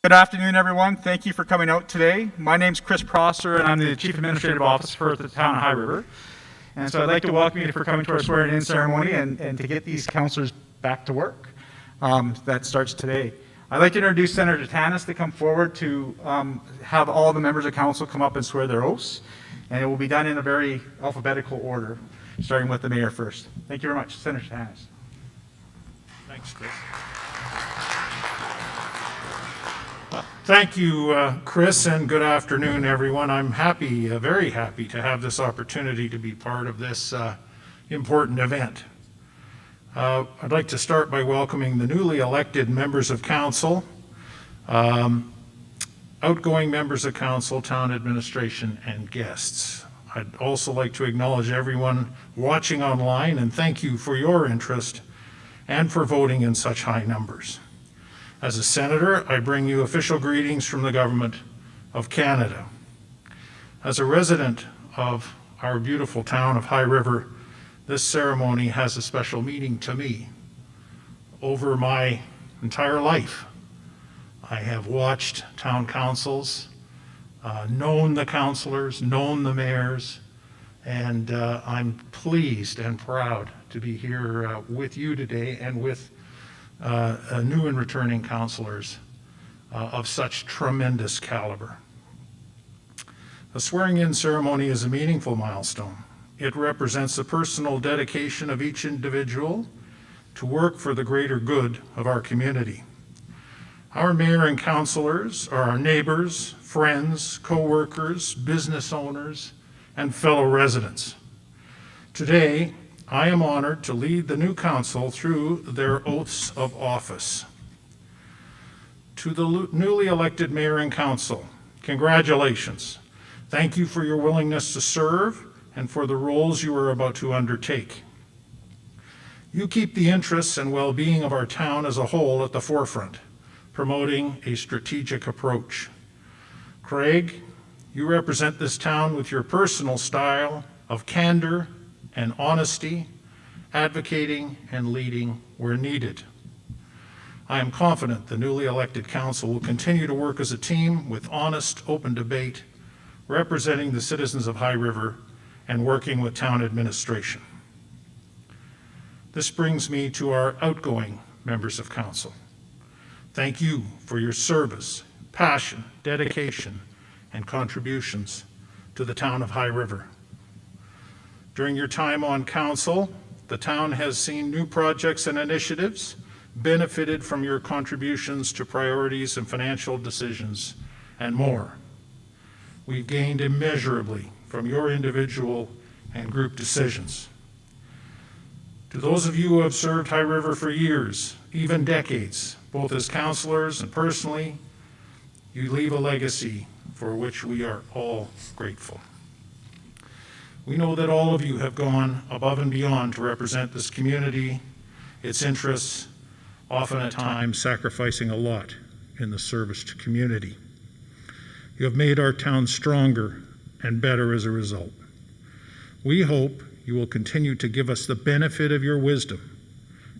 Good afternoon, everyone. Thank you for coming out today. My name's Chris Prosser, and I'm the Chief Administrative Officer at the Town of High River. And so I'd like to welcome you for coming to our swearing-in ceremony and to get these councillors back to work. That starts today. I'd like to introduce Senator Tanis to come forward to have all the members of council come up and swear their oaths. And it will be done in a very alphabetical order, starting with the mayor first. Thank you very much. Senator Tanis. Thanks, Chris. Thank you, Chris, and good afternoon, everyone. I'm happy, very happy to have this opportunity to be part of this important event. I'd like to start by welcoming the newly elected members of council, outgoing members of council, town administration, and guests. I'd also like to acknowledge everyone watching online and thank you for your interest and for voting in such high numbers. As a senator, I bring you official greetings from the Government of Canada. As a resident of our beautiful town of High River, this ceremony has a special meaning to me. Over my entire life, I have watched town councils, known the councillors, known the mayors, and I'm pleased and proud to be here with you today and with new and returning councillors of such tremendous caliber. The swearing-in ceremony is a meaningful milestone. It represents the personal dedication of each individual to work for the greater good of our community. Our mayor and councillors are our neighbors, friends, co-workers, business owners, and fellow residents. Today, I am honored to lead the new council through their oaths of office. To the newly elected mayor and council, congratulations. Thank you for your willingness to serve and for the roles you are about to undertake. You keep the interests and well-being of our town as a whole at the forefront, promoting a strategic approach. Craig, you represent this town with your personal style of candor and honesty, advocating and leading where needed. I am confident the newly elected council will continue to work as a team with honest, open debate, representing the citizens of High River and working with town administration. This brings me to our outgoing members of council. Thank you for your service, passion, dedication, and contributions to the town of High River. During your time on council, the town has seen new projects and initiatives, benefited from your contributions to priorities and financial decisions, and more. We've gained immeasurably from your individual and group decisions. To those of you who have served High River for years, even decades, both as councillors and personally, you leave a legacy for which we are all grateful. We know that all of you have gone above and beyond to represent this community, its interests, often at times sacrificing a lot in the service to community. You have made our town stronger and better as a result. We hope you will continue to give us the benefit of your wisdom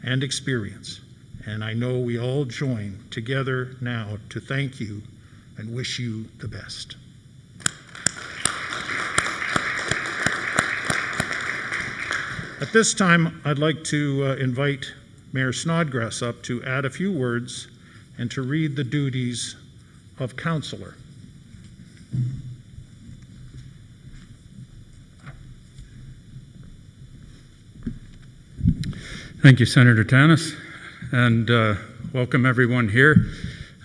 and experience, and I know we all join together now to thank you and wish you the best. At this time, I'd like to invite Mayor Snodgrass up to add a few words and to read the duties of councillor. Thank you, Senator Tanis, and welcome everyone here.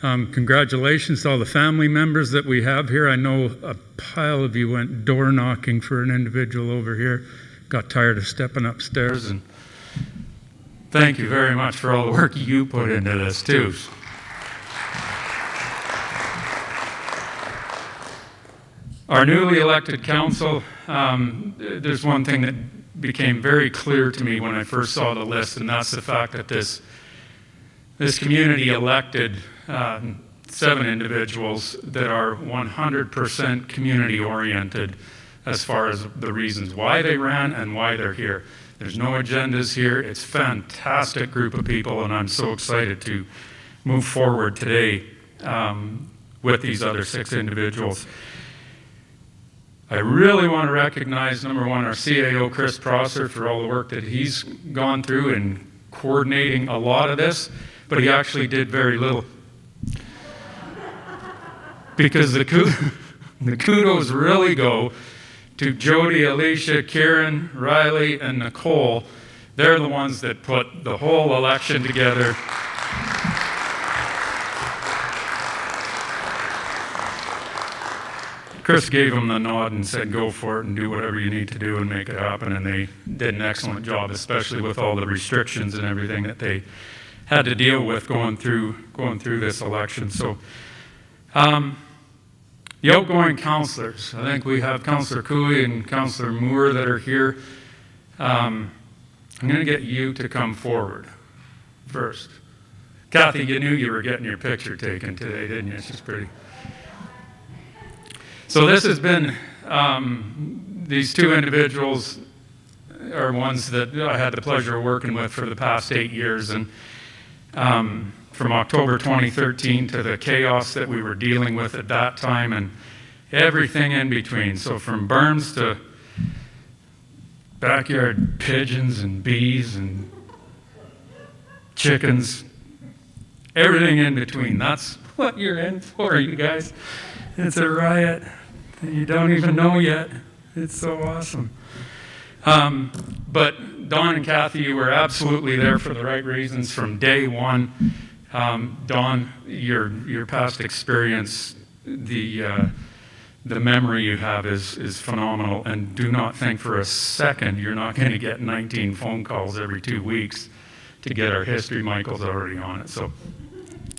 Congratulations to all the family members that we have here. I know a pile of you went door knocking for an individual over here. Got tired of stepping upstairs, and thank you very much for all the work you put into this too. Our newly elected council, there's one thing that became very clear to me when I first saw the list, and that's the fact that this community elected 7 individuals that are 100% community oriented as far as the reasons why they ran and why they're here. There's no agendas here. It's a fantastic group of people, and I'm so excited to move forward today with these other 6 individuals. I really want to recognize, number one, our CAO, Chris Prosser, for all the work that he's gone through in coordinating a lot of this, but he actually did very little. Because the kudos really go to Jody, Alicia, Karen, Riley, and Nicole. They're the ones that put the whole election together. Chris gave them the nod and said, go for it and do whatever you need to do and make it happen. And they did an excellent job, especially with all the restrictions and everything that they had to deal with going through this election. So, the outgoing counselors, I think we have Councillor Cooley and Councillor Moore that are here. I'm going to get you to come forward first. Kathy, you knew you were getting your picture taken today, didn't you? She's pretty. So this has been, these 2 individuals are ones that I had the pleasure of working with for the past 8 years. And from October 2013 to the chaos that we were dealing with at that time and everything in between. So from berms to backyard pigeons and bees and chickens, everything in between. That's what you're in for, you guys. It's a riot that you don't even know yet. It's so awesome. But Don and Kathy, you were absolutely there for the right reasons from day one. Don, your past experience, the memory you have is phenomenal, and do not think for a second you're not going to get 19 phone calls every 2 weeks to get our history. Michael's already on it, so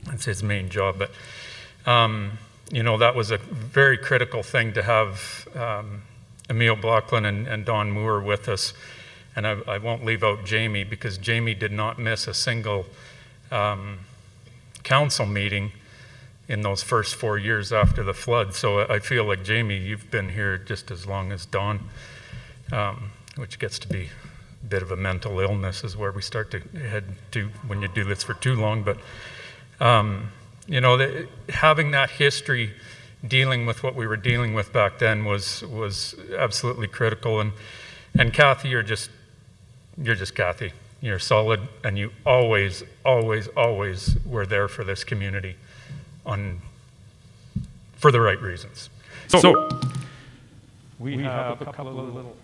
that's his main job. But that was a very critical thing to have Emil Blocklin and Don Moore with us. And I won't leave out Jamie, because Jamie did not miss a single council meeting in those first 4 years after the flood. So I feel like, Jamie, you've been here just as long as Don, which gets to be a bit of a mental illness, is where we start to head to when you do this for too long. But having that history, dealing with what we were dealing with back then was absolutely critical. And Kathy, you're just Kathy. You're solid, and you always, always, always were there for this community for the right reasons. So we have a couple of little.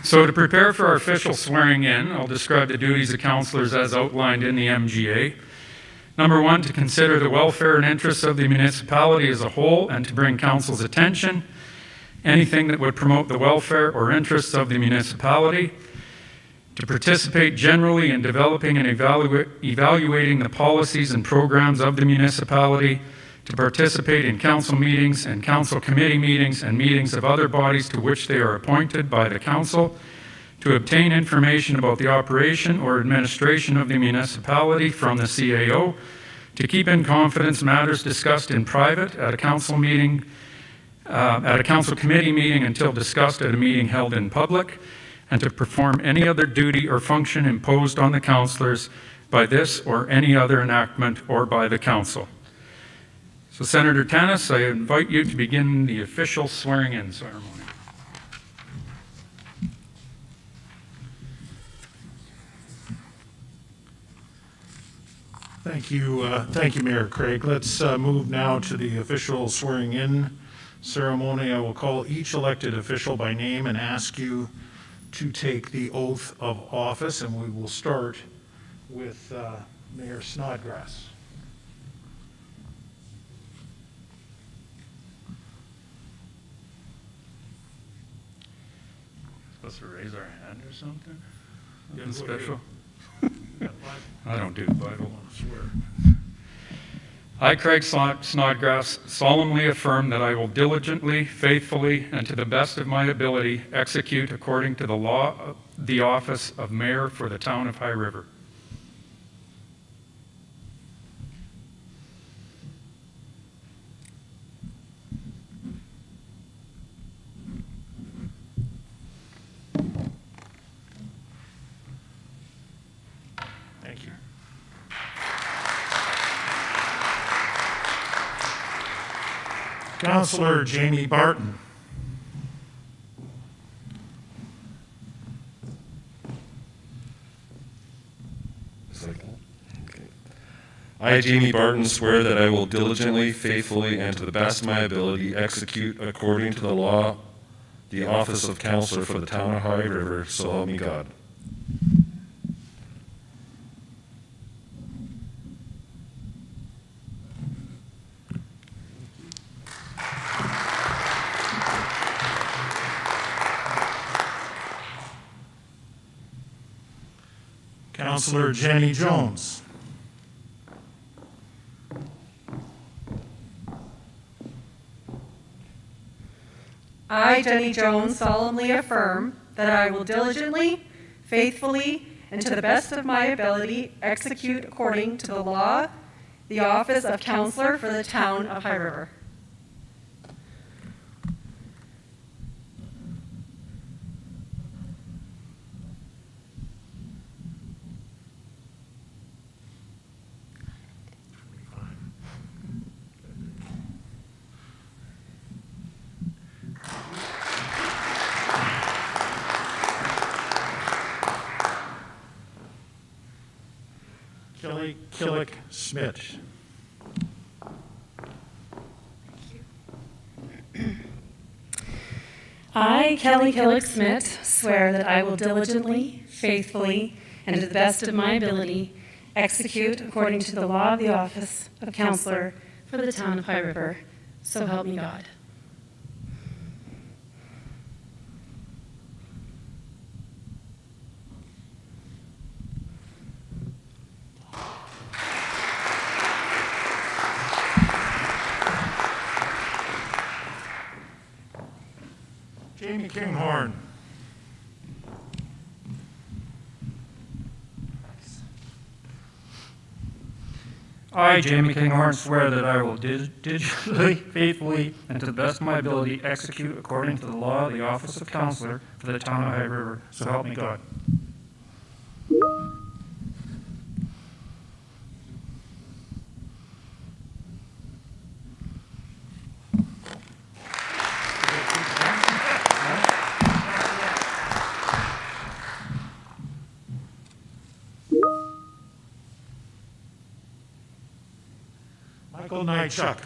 So to prepare for our official swearing in, I'll describe the duties of councillors as outlined in the MGA. Number one, to consider the welfare and interests of the municipality as a whole and to bring council's attention anything that would promote the welfare or interests of the municipality. To participate generally in developing and evaluating the policies and programs of the municipality. To participate in council meetings and council committee meetings and meetings of other bodies to which they are appointed by the council. To obtain information about the operation or administration of the municipality from the CAO. To keep in confidence matters discussed in private at a council meeting, at a council committee meeting until discussed at a meeting held in public. And to perform any other duty or function imposed on the councillors by this or any other enactment or by the council. So Senator Tanis, I invite you to begin the official swearing-in ceremony. Thank you, Mayor Craig. Let's move now to the official swearing-in ceremony. I will call each elected official by name and ask you to take the oath of office, and we will start with Mayor Snodgrass. Supposed to raise our hand or something? Yeah, Nothing what do special? you- I don't do the Bible. Swear. I, Craig Snodgrass, solemnly affirm that I will diligently, faithfully, and to the best of my ability execute according to the law the office of Mayor for the Town of High River. Thank you. Councillor Jamie Barton. Just like that? Okay. I, Jamie Barton, swear that I will diligently, faithfully, and to the best of my ability execute according to the law the office of Counselor for the Town of High River, so help me God. Councillor Jenny Jones. I, Jenny Jones, solemnly affirm that I will diligently, faithfully, and to the best of my ability execute according to the law the office of Counselor for the Town of High River. Kelly Killick Schmidt. I, Kelly Killick Smith, swear that I will diligently, faithfully, and to the best of my ability execute according to the law of the office of Counselor for the Town of High River. So help me God. Jamie Kinghorn. I, Jamie Kinghorn, swear that I will diligently, faithfully, and to the best of my ability execute according to the law the office of Counselor for the Town of High River, so help me God. Michael Nychuk.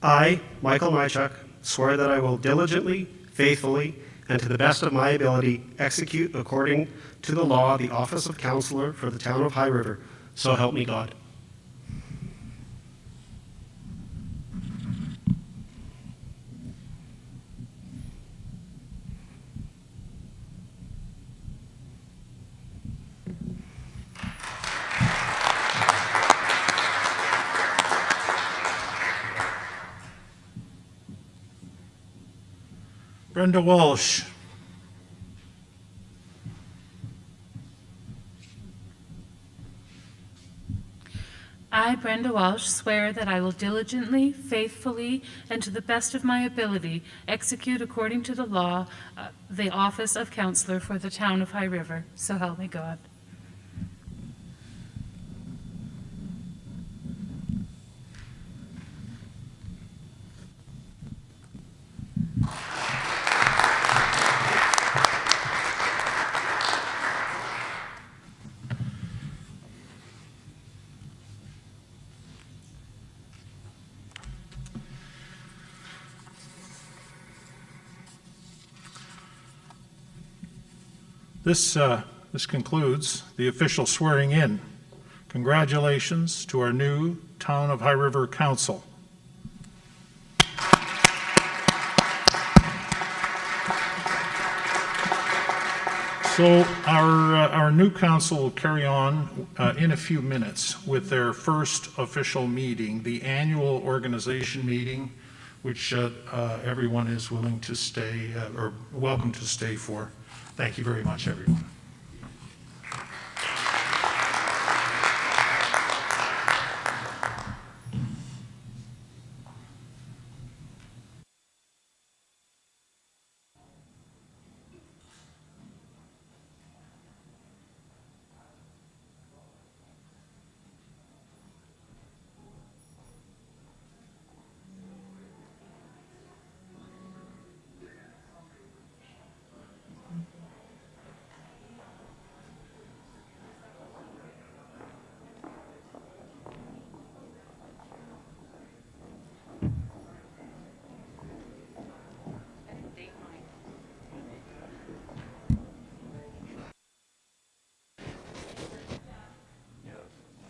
I, Michael Nychuk, swear that I will diligently, faithfully, and to the best of my ability execute according to the law the office of Counselor for the Town of High River, so help me God. Brenda Walsh. I, Brenda Walsh, swear that I will diligently, faithfully, and to the best of my ability execute according to the law the office of Counselor for the Town of High River. So help me God. This concludes the official swearing in. Congratulations to our new Town of High River Council. So our new council will carry on in a few minutes with their first official meeting, the annual organization meeting, which everyone is willing to stay or welcome to stay for. Thank you very much, everyone.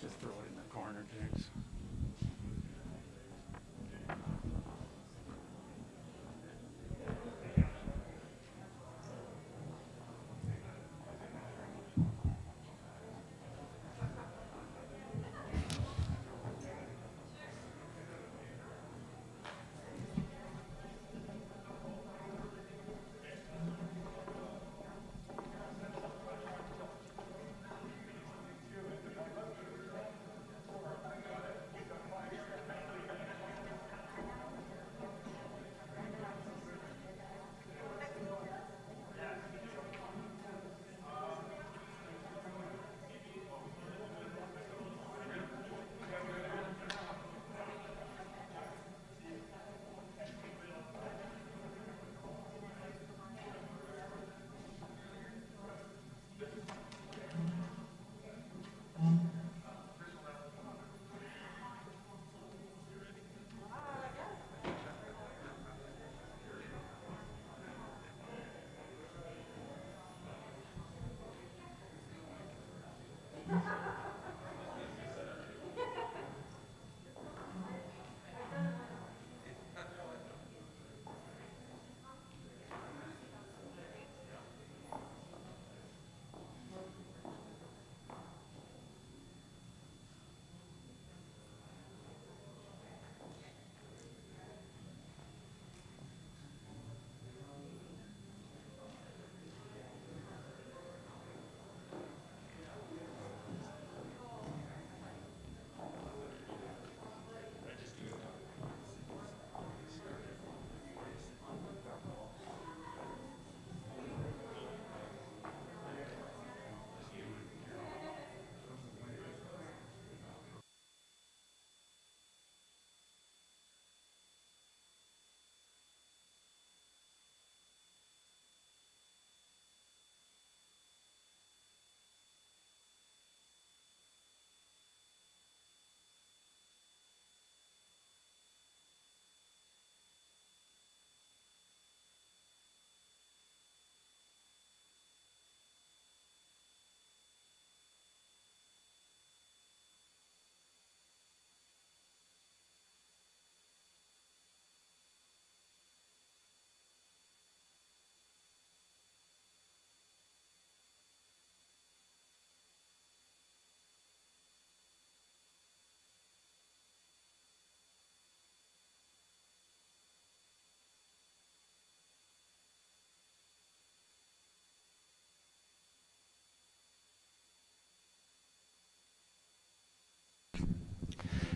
Just throw it in the corner, James.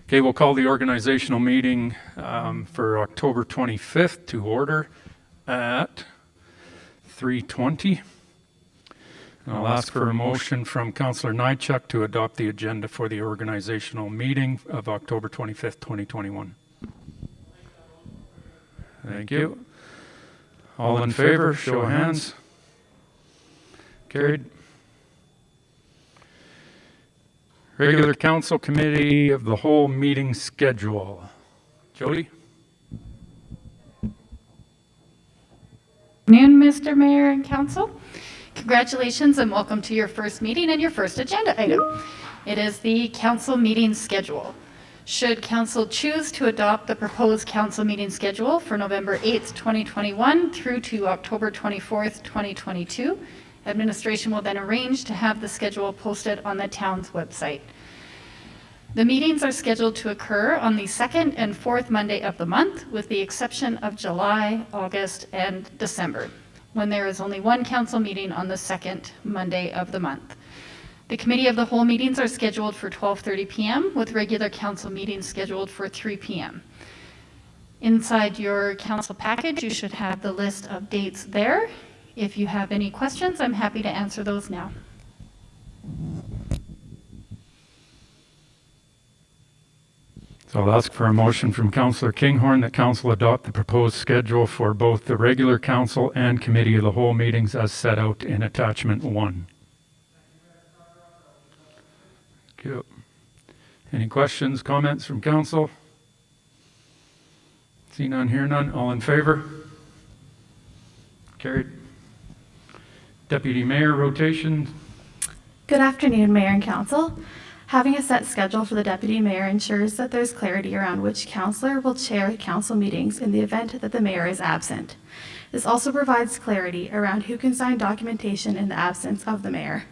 Okay, we'll call the organizational meeting for October 25th to order at 3:20. And I'll ask for a motion from Councillor Nychuk to adopt the agenda for the organizational meeting of October 25th, 2021. Thank you. All in favor, show of hands. Carried. Regular council committee of the whole meeting schedule. Jody? Good afternoon, Mr. Mayor and Council. Congratulations and welcome to your first meeting and your first agenda item. It is the council meeting schedule. Should council choose to adopt the proposed council meeting schedule for November 8th, 2021 through to October 24th, 2022, administration will then arrange to have the schedule posted on the town's website. The meetings are scheduled to occur on the second and fourth Monday of the month, with the exception of July, August, and December, when there is only one council meeting on the second Monday of the month. The committee of the whole meetings are scheduled for 12:30 p.m. with regular council meetings scheduled for 3 p.m. Inside your council package, you should have the list of dates there. If you have any questions, I'm happy to answer those now. So I'll ask for a motion from Councillor Kinghorn that council adopt the proposed schedule for both the regular council and committee of the whole meetings as set out in attachment 1. Thank you. Any questions, comments from council? See none, hear none. All in favor? Carried. Deputy Mayor rotation. Good afternoon, Mayor and Council. Having a set schedule for the Deputy Mayor ensures that there's clarity around which councillor will chair council meetings in the event that the Mayor is absent. This also provides clarity around who can sign documentation in the absence of the Mayor.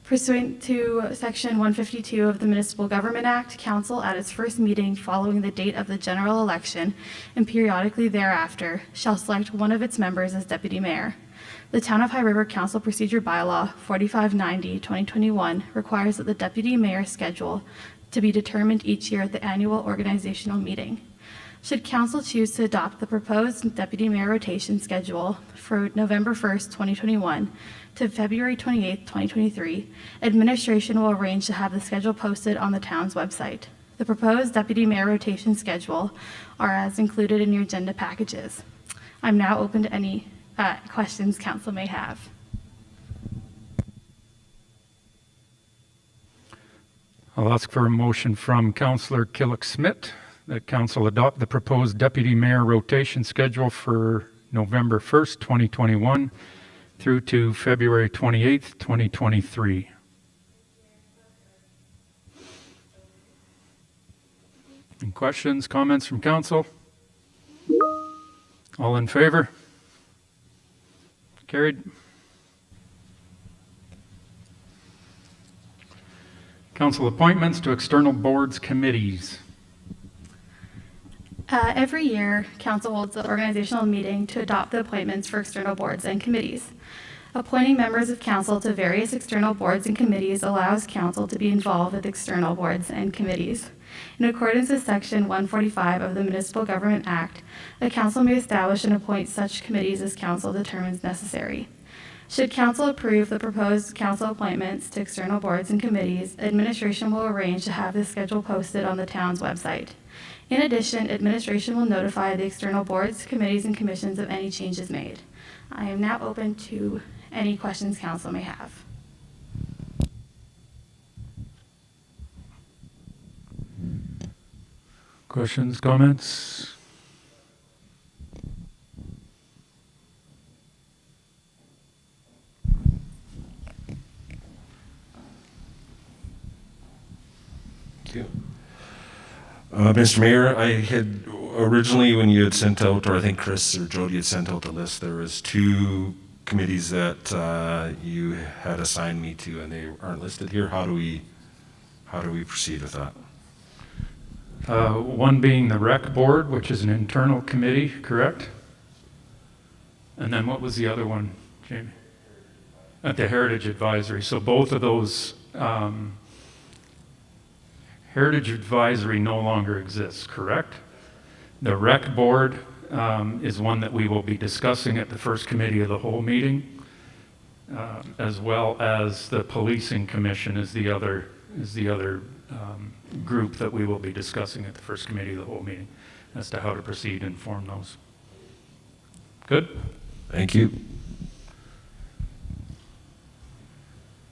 Pursuant to Section 152 of the Municipal Government Act, Council at its first meeting following the date of the general election and periodically thereafter shall select one of its members as Deputy Mayor. The Town of High River Council Procedure Bylaw 4590-2021 requires that the Deputy Mayor schedule to be determined each year at the annual organizational meeting. Should Council choose to adopt the proposed Deputy Mayor rotation schedule for November 1st, 2021 to February 28th, 2023, administration will arrange to have the schedule posted on the town's website. The proposed Deputy Mayor rotation schedule are as included in your agenda packages. I'm now open to any questions Council may have. I'll ask for a motion from Councillor Killick-Smith that Council adopt the proposed Deputy Mayor rotation schedule for November 1st, 2021 through to February 28th, 2023. Any questions, comments from Council? All in favor? Carried. Council appointments to external boards, committees. Every year, Council holds an organizational meeting to adopt the appointments for external boards and committees. Appointing members of Council to various external boards and committees allows Council to be involved with external boards and committees. In accordance with Section 145 of the Municipal Government Act, the Council may establish and appoint such committees as Council determines necessary. Should Council approve the proposed Council appointments to external boards and committees, administration will arrange to have the schedule posted on the town's website. In addition, administration will notify the external boards, committees, and commissions of any changes made. I am now open to any questions Council may have. Questions, comments? Thank you. Mr. Mayor, I had originally, when you had sent out, or I think Chris or Jody had sent out the list, there was 2 committees that you had assigned me to, and they aren't listed here. How do we proceed with that? One being the rec board, which is an internal committee, correct? And then what was the other one, Jamie? At the Heritage Advisory. So both of those, Heritage Advisory no longer exists, correct? The rec board is one that we will be discussing at the first committee of the whole meeting, as well as the policing commission is the other group that we will be discussing at the first committee of the whole meeting as to how to proceed and form those. Good? Thank you.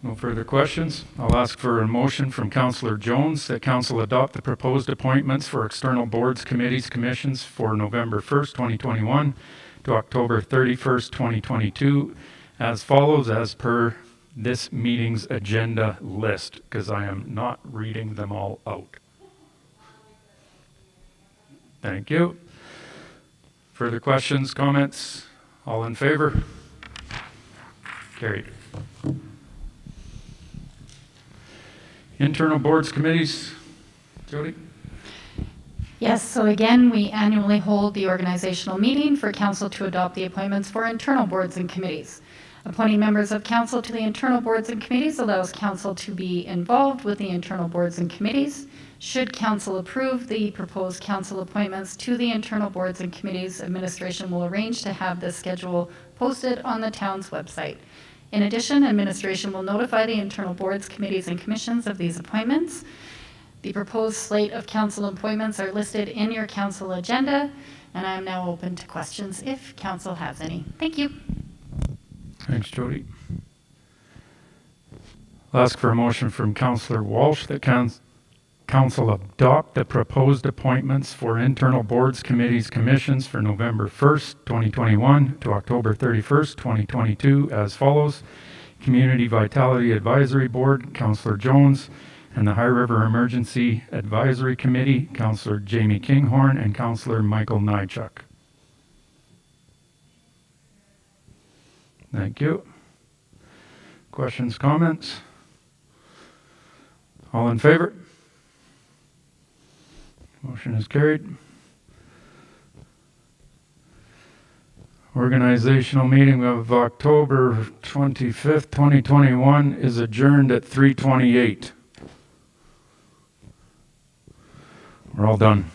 No further questions. I'll ask for a motion from Councillor Jones that Council adopt the proposed appointments for external boards, committees, commissions for November 1st, 2021 to October 31st, 2022 as follows as per this meeting's agenda list, because I am not reading them all out. Thank you. Further questions, comments? All in favor? Carried. Internal boards, committees. Jody? Yes, so again, we annually hold the organizational meeting for council to adopt the appointments for internal boards and committees. Appointing members of council to the internal boards and committees allows council to be involved with the internal boards and committees. Should council approve the proposed council appointments to the internal boards and committees, administration will arrange to have this schedule posted on the town's website. In addition, administration will notify the internal boards, committees, and commissions of these appointments. The proposed slate of council appointments are listed in your council agenda, and I am now open to questions if council has any. Thank you. Thanks, Jody. I'll ask for a motion from Councillor Walsh that council adopt the proposed appointments for internal boards, committees, commissions for November 1st, 2021 to October 31st, 2022 as follows. Community Vitality Advisory Board, Councillor Jones, and the High River Emergency Advisory Committee, Councillor Jamie Kinghorn and Councillor Michael Nychuk. Thank you. Questions, comments? All in favor? Motion is carried. Organizational meeting of October 25th, 2021 is adjourned at 3:28. We're all done.